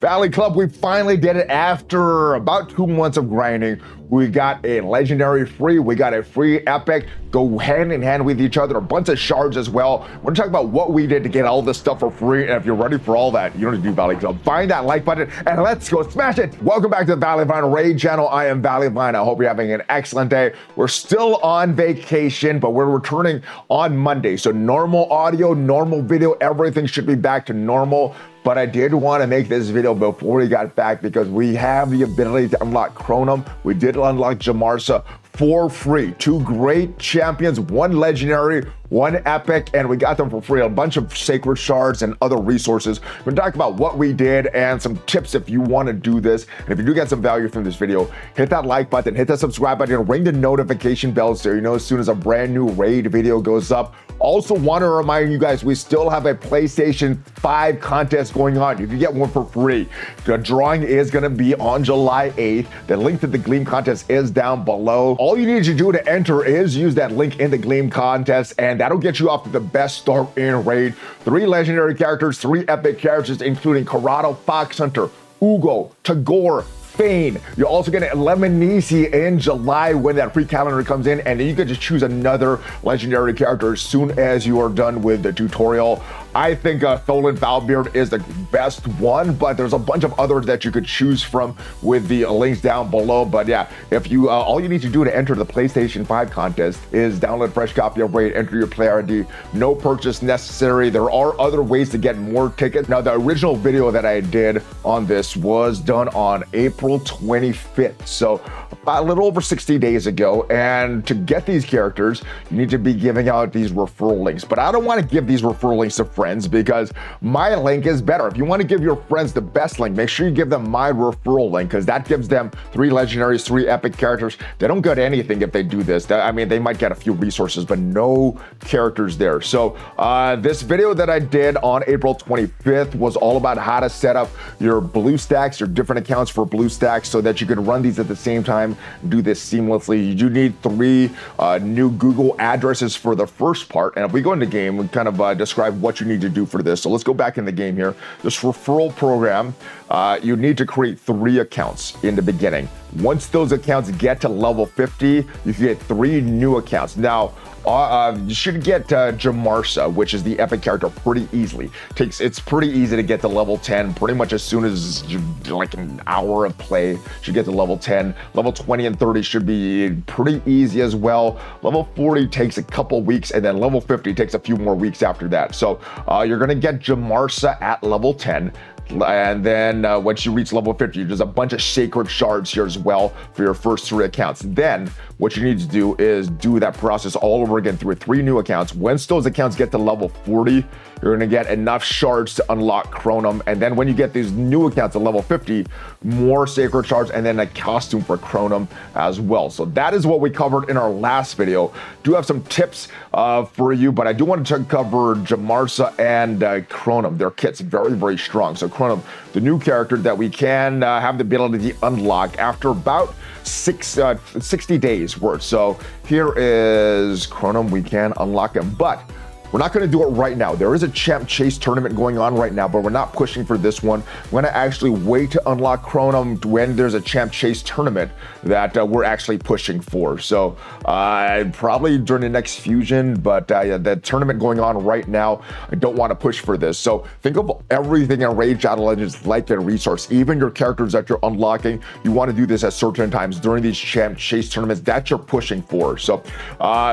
Valley Club, we finally did it after about 2 months of grinding. We got a legendary free, we got a free epic, go hand in hand with each other, a bunch of shards as well. We're gonna talk about what we did to get all this stuff for free, and if you're ready for all that, you don't need to do Valley Club. Find that like button and let's go smash it. Welcome back to the ValleyFlyin Raid channel. I am ValleyFlyin. I hope you're having an excellent day. We're still on vacation, but we're returning on Monday. So normal audio, normal video, everything should be back to normal. But I did want to make this video before we got back because we have the ability to unlock Crohnam. We did unlock Djamarsa for free. 2 great champions, 1 legendary, 1 epic, and we got them for free. A bunch of sacred shards and other resources. We're gonna talk about what we did and some tips if you want to do this. And if you do get some value from this video, hit that like button, hit that subscribe button, ring the notification bell so you know as soon as a brand new raid video goes up. Also want to remind you guys, we still have a PlayStation 5 contest going on. You can get one for free. The drawing is going to be on July 8th. The link to the Gleam contest is down below. All you need to do to enter is use that link in the Gleam contest, and that'll get you off to the best start in Raid. 3 legendary characters, 3 epic characters, including Karato, Fox Hunter, Uugo, Tagoar, Fayne. You're also getting Lemonisi in July when that free calendar comes in, and then you can just choose another legendary character as soon as you are done with the tutorial. I think Tholen Foulbeard is the best one, but there's a bunch of others that you could choose from with the links down below. But yeah, if you all you need to do to enter the PlayStation 5 contest is download a fresh copy of Raid, enter your player ID, no purchase necessary. There are other ways to get more tickets. Now, the original video that I did on this was done on April 25th, so a little over 60 days ago. And to get these characters, you need to be giving out these referral links. But I don't want to give these referral links to friends because my link is better. If you want to give your friends the best link, make sure you give them my referral link because that gives them 3 legendaries, 3 epic characters. They don't get anything if they do this. I mean, they might get a few resources, but no characters there. So this video that I did on April 25th was all about how to set up your BlueStacks, your different accounts for BlueStacks, so that you can run these at the same time, do this seamlessly. You do need 3 new Google addresses for the first part. And if we go into game, we kind of describe what you need to do for this. So let's go back in the game here. This referral program, you need to create 3 accounts in the beginning. Once those accounts get to level 50, you can get 3 new accounts. Now, you should get Djamarsa, which is the epic character, pretty easily. It's pretty easy to get to level 10 pretty much as soon as like an hour of play. You should get to level 10. Level 20 and 30 should be pretty easy as well. Level 40 takes a couple weeks, and then level 50 takes a few more weeks after that. So you're gonna get Djamarsa at level 10. And then once you reach level 50, there's a bunch of sacred shards here as well for your first 3 accounts. Then what you need to do is do that process all over again through 3 new accounts. Once those accounts get to level 40, you're going to get enough shards to unlock Crohnam. And then when you get these new accounts at level 50, more sacred shards and then a costume for Crohnam as well. So that is what we covered in our last video. Do have some tips for you, but I do want to cover Djamarsa and Crohnam. Their kit's very, very strong. So Crohnam, the new character that we can have the ability to unlock after about 60 days worth. So here is Crohnam. We can unlock him, but we're not going to do it right now. There is a champ chase tournament going on right now, but we're not pushing for this one. We're going to actually wait to unlock Crohnam when there's a champ chase tournament that we're actually pushing for. So probably during the next fusion, but the tournament going on right now, I don't want to push for this. So think of everything in Raid Shadow Legends like a resource. Even your characters that you're unlocking, you want to do this at certain times during these champ chase tournaments that you're pushing for. So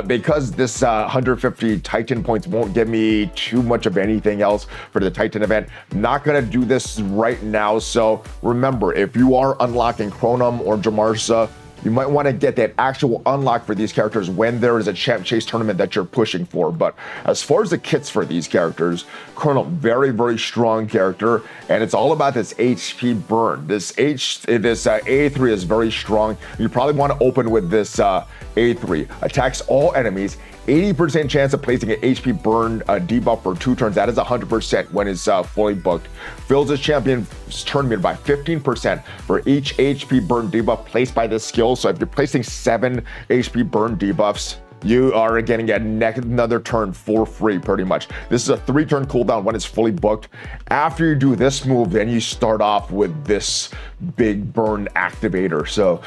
because this 150 Titan points won't give me too much of anything else for the Titan event, not gonna do this right now. So remember, if you are unlocking Crohnam or Djamarsa, you might want to get that actual unlock for these characters when there is a champ chase tournament that you're pushing for. But as far as the kits for these characters, Crohnam, very, very strong character, and it's all about this HP burn. This A3 is very strong. You probably want to open with this A3. Attacks all enemies. 80% chance of placing an HP burn debuff for 2 turns. That is 100% when it's fully booked. Fills his champion's tournament by 15% for each HP burn debuff placed by this skill. So if you're placing 7 HP burn debuffs, you are getting another turn for free, pretty much. This is a 3-turn cooldown when it's fully booked. After you do this move, then you start off with this big burn activator. So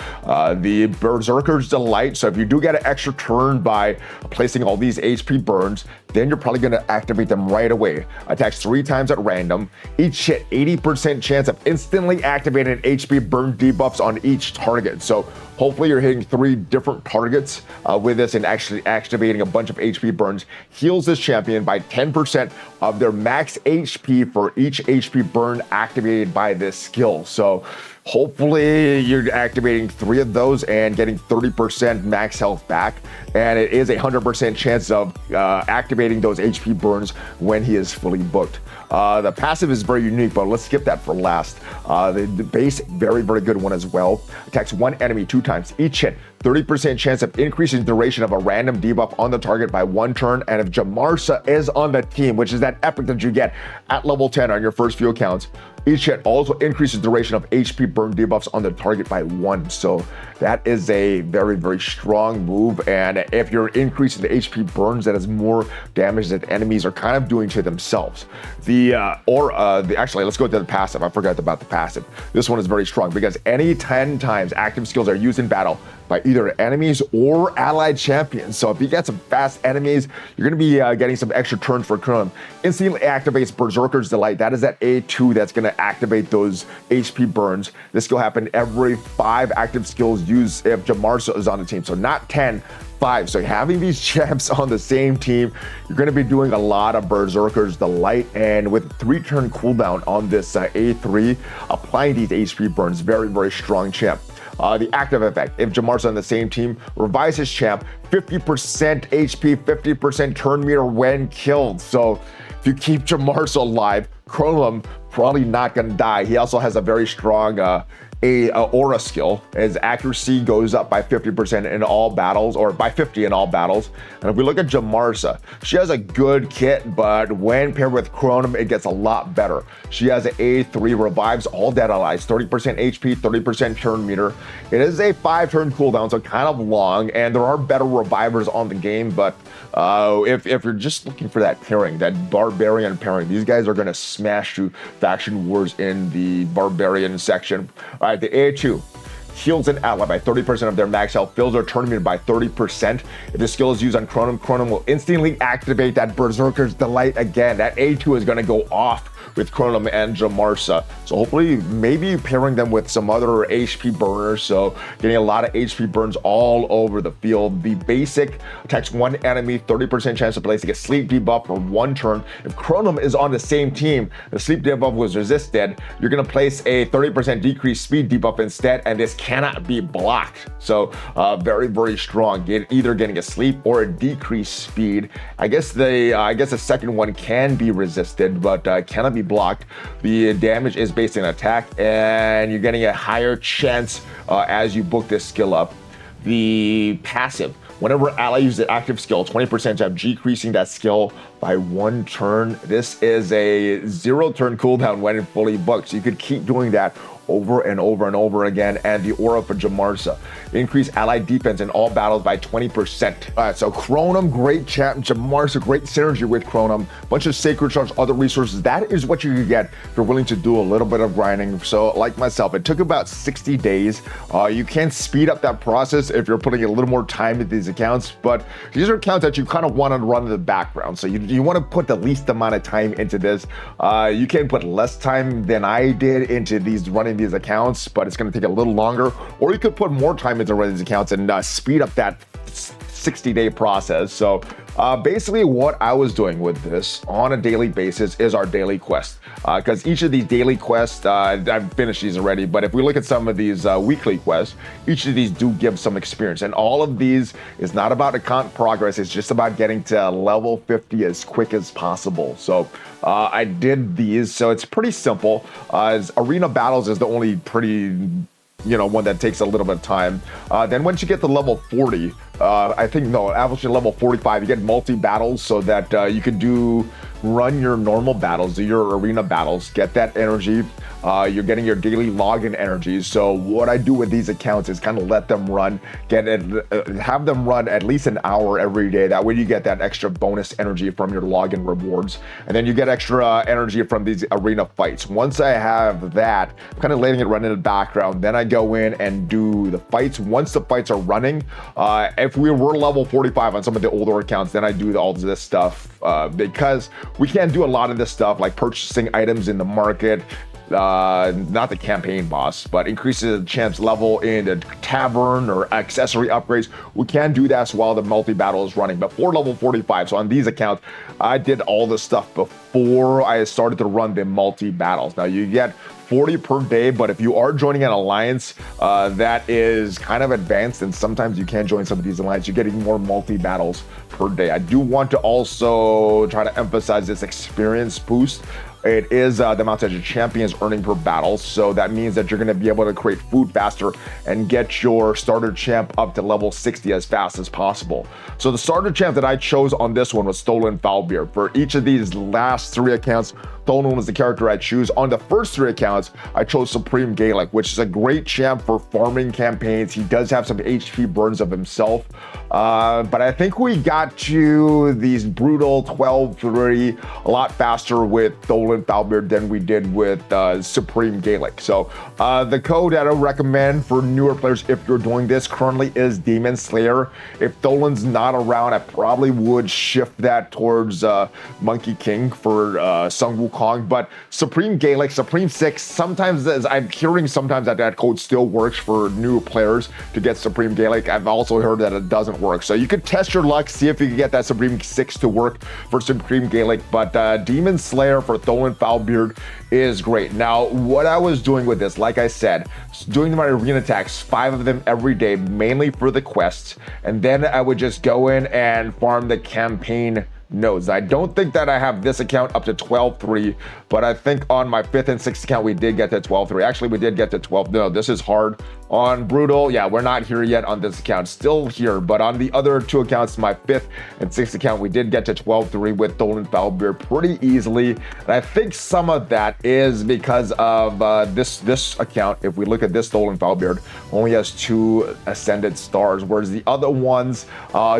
the Berserker's Delight. So if you do get an extra turn by placing all these HP burns, then you're probably going to activate them right away. Attacks 3 times at random. Each hit, 80% chance of instantly activating HP burn debuffs on each target. So hopefully you're hitting 3 different targets with this and actually activating a bunch of HP burns. Heals this champion by 10% of their max HP for each HP burn activated by this skill. So hopefully you're activating 3 of those and getting 30% max health back. And it is a 100% chance of activating those HP burns when he is fully booked. The passive is very unique, but let's skip that for last. The base, very, very good one as well. Attacks 1 enemy 2 times. Each hit, 30% chance of increasing duration of a random debuff on the target by 1 turn. And if Djamarsa is on the team, which is that epic that you get at level 10 on your first few accounts, each hit also increases duration of HP burn debuffs on the target by 1. So that is a very, very strong move. And if you're increasing the HP burns, that is more damage that enemies are kind of doing to themselves. Actually, let's go to the passive. I forgot about the passive. This one is very strong because any 10 times active skills are used in battle by either enemies or allied champions. So if you get some fast enemies, you're going to be getting some extra turns for Crohnam. Instantly activates Berserker's Delight. That is that A2 that's going to activate those HP burns. This skill happen every 5 active skills used if Djamarsa is on the team. So not 10, 5. So having these champs on the same team, you're going to be doing a lot of Berserker's Delight. And with 3-turn cooldown on this A3, applying these HP burns, very, very strong champ. The active effect, if Djamarsa on the same team, revives his champ 50% HP, 50% turn meter when killed. So if you keep Djamarsa alive, Crohnam probably not going to die. He also has a very strong aura skill. His accuracy goes up by 50% in all battles, or by 50 in all battles. And if we look at Djamarsa, she has a good kit, but when paired with Crohnam, it gets a lot better. She has an A3, revives all dead allies, 30% HP, 30% turn meter. It is a 5-turn cooldown, so kind of long, and there are better revivers on the game, but if you're just looking for that pairing, that barbarian pairing, these guys are going to smash through faction wars in the barbarian section. All right, the A2 heals an ally by 30% of their max health, fills their turn meter by 30%. If the skill is used on Crohnam, Crohnam will instantly activate that Berserker's Delight again. That A2 is going to go off with Crohnam and Djamarsa. So hopefully maybe pairing them with some other HP burners, so getting a lot of HP burns all over the field. The basic attacks 1 enemy, 30% chance of placing a sleep debuff for 1 turn. If Crohnam is on the same team, the sleep debuff was resisted, you're going to place a 30% decreased speed debuff instead, and this cannot be blocked. So very, very strong. Either getting a sleep or a decreased speed. I guess the second one can be resisted, but cannot be blocked. The damage is based on attack, and you're getting a higher chance as you book this skill up. The passive, whenever ally uses an active skill, 20% of decreasing that skill by 1 turn. This is a 0-turn cooldown when fully booked, so you could keep doing that over and over and over again. And the aura for Djamarsa, increase allied defense in all battles by 20%. All right, so Crohnam, great champ. Djamarsa, great synergy with Crohnam. Bunch of sacred shards, other resources. That is what you can get if you're willing to do a little bit of grinding. So like myself, it took about 60 days. You can speed up that process if you're putting a little more time into these accounts, but these are accounts that you kind of want to run in the background. So you want to put the least amount of time into this. You can put less time than I did into running these accounts, but it's going to take a little longer, or you could put more time into running these accounts and speed up that 60-day process. So basically what I was doing with this on a daily basis is our daily quest, because each of these daily quests, I've finished these already, but if we look at some of these weekly quests, each of these do give some experience, and all of these is not about account progress, it's just about getting to level 50 as quick as possible. So I did these, so it's pretty simple. As arena battles is the only pretty one that takes a little bit of time. Then once you get to level 40, I think, no, evolution level 45, you get multi-battles so that you can run your normal battles, do your arena battles, get that energy. You're getting your daily login energy. So what I do with these accounts is kind of let them run, have them run at least an hour every day. That way you get that extra bonus energy from your login rewards. And then you get extra energy from these arena fights. Once I have that, I'm kind of letting it run in the background. Then I go in and do the fights. Once the fights are running, if we were level 45 on some of the older accounts, then I do all this stuff because we can't do a lot of this stuff like purchasing items in the market. Not the campaign boss, but increases the champ's level in the tavern or accessory upgrades. We can do that while the multi-battle is running, but for level 45. So on these accounts, I did all this stuff before I started to run the multi-battles. Now you get 40 per day, but if you are joining an alliance that is kind of advanced, and sometimes you can join some of these alliances, you're getting more multi-battles per day. I do want to also try to emphasize this experience boost. It is the amount that your champion is earning per battle, so that means that you're going to be able to create food faster and get your starter champ up to level 60 as fast as possible. So the starter champ that I chose on this one was Stolen Foulbeard. For each of these last 3 accounts, Stolen was the character I choose. On the first 3 accounts, I chose Supreme Gaelic, which is a great champ for farming campaigns. He does have some HP burns of himself, but I think we got to these brutal 12-3 a lot faster with Stolen Foulbeard than we did with Supreme Gaelic. So the code that I recommend for newer players if you're doing this currently is Demon Slayer. If Stolen's not around, I probably would shift that towards Monkey King for Sung Wukong. But Supreme Gaelic, Supreme 6, sometimes I'm hearing sometimes that code still works for new players to get Supreme Gaelic. I've also heard that it doesn't work. So you could test your luck, see if you can get that Supreme 6 to work for Supreme Gaelic. But Demon Slayer for Stolen Foulbeard is great. Now, what I was doing with this, like I said, doing my arena attacks, 5 of them every day, mainly for the quests. And then I would just go in and farm the campaign nodes. I don't think that I have this account up to 12-3, but I think on my 5th and 6th account, we did get to 12-3. Actually, we did get to 12. No, this is hard. On Brutal, yeah, we're not here yet on this account. Still here, but on the other 2 accounts, my 5th and 6th account, we did get to 12-3 with Stolen Foulbeard pretty easily. And I think some of that is because of this account. If we look at this Stolen Foulbeard, only has 2 ascended stars, whereas the other ones,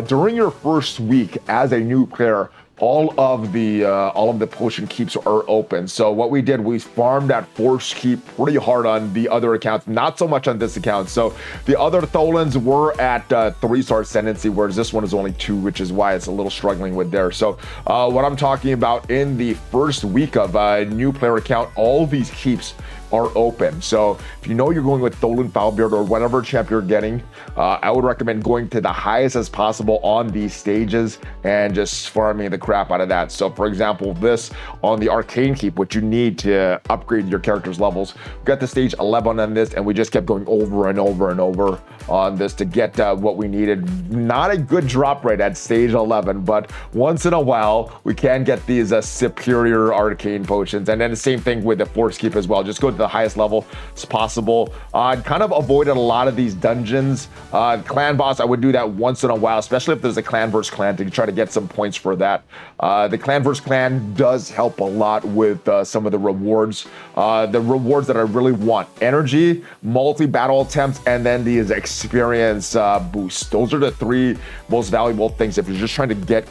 during your first week as a new player, all of the potion keeps are open. So what we did, we farmed that force keep pretty hard on the other accounts, not so much on this account. So the other Tholans were at 3-star ascendancy, whereas this one is only 2, which is why it's a little struggling with there. So what I'm talking about in the first week of a new player account, all these keeps are open. So if you know you're going with Stolen Foulbeard or whatever champ you're getting, I would recommend going to the highest as possible on these stages and just farming the crap out of that. So for example, this on the Arcane Keep, which you need to upgrade your character's levels, we got to stage 11 on this, and we just kept going over and over and over on this to get what we needed. Not a good drop rate at stage 11, but once in a while, we can get these superior arcane potions. And then the same thing with the Force Keep as well. Just go to the highest level as possible. Kind of avoided a lot of these dungeons. Clan boss, I would do that once in a while, especially if there's a clan versus clan, to try to get some points for that. The clan versus clan does help a lot with some of the rewards. The rewards that I really want: energy, multi-battle attempts, and then these experience boosts. Those are the 3 most valuable things if you're just trying to get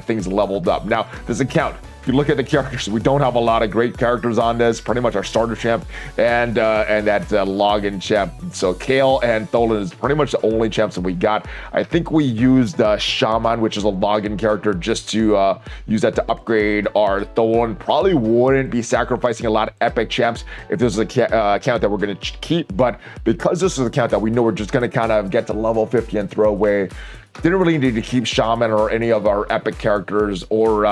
things leveled up. Now, this account, if you look at the characters, we don't have a lot of great characters on this. Pretty much our starter champ and that login champ. So Kale and Tholan is pretty much the only champs that we got. I think we used Shaman, which is a login character, just to use that to upgrade our Tholan. Probably wouldn't be sacrificing a lot of epic champs if this is a account that we're going to keep. But because this is an account that we know we're just going to kind of get to level 50 and throw away, didn't really need to keep Shaman or any of our epic characters, or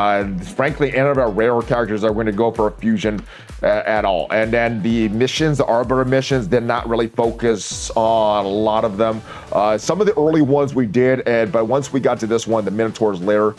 frankly any of our rare characters that we're going to go for a fusion at all. And then the missions, the Arbiter missions, did not really focus on a lot of them. Some of the early ones we did, but once we got to this one, the Minotaur's Lair,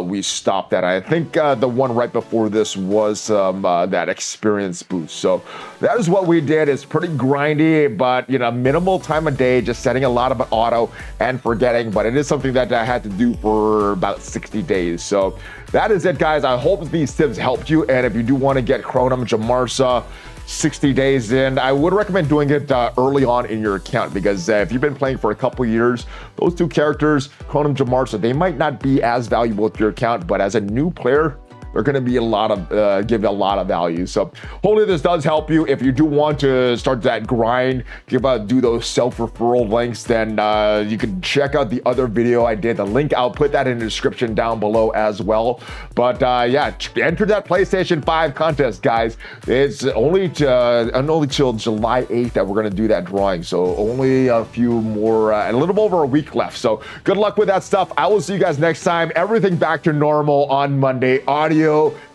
we stopped that. I think the one right before this was that experience boost. So that is what we did. It's pretty grindy, but minimal time a day, just setting a lot of auto and forgetting. But it is something that I had to do for about 60 days. So that is it, guys. I hope these tips helped you. And if you do want to get Crohnam Djamarsa 60 days in, I would recommend doing it early on in your account, because if you've been playing for a couple years, those two characters, Crohnam Djamarsa, they might not be as valuable to your account, but as a new player, they're going to be give a lot of value. So hopefully this does help you. If you do want to start that grind, do those self-referral links, then you can check out the other video I did. The link, I'll put that in the description down below as well. But yeah, enter that PlayStation 5 contest, guys. It's only till July 8th that we're going to do that drawing. So only a few more, a little over a week left. So good luck with that stuff. I will see you guys next time. Everything back to normal on Monday. Audio,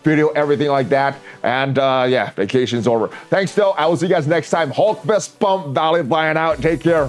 video, everything like that. And yeah, vacation's over. Thanks, though. I will see you guys next time. Hulk fist bump, ValleyFlyin out. Take care.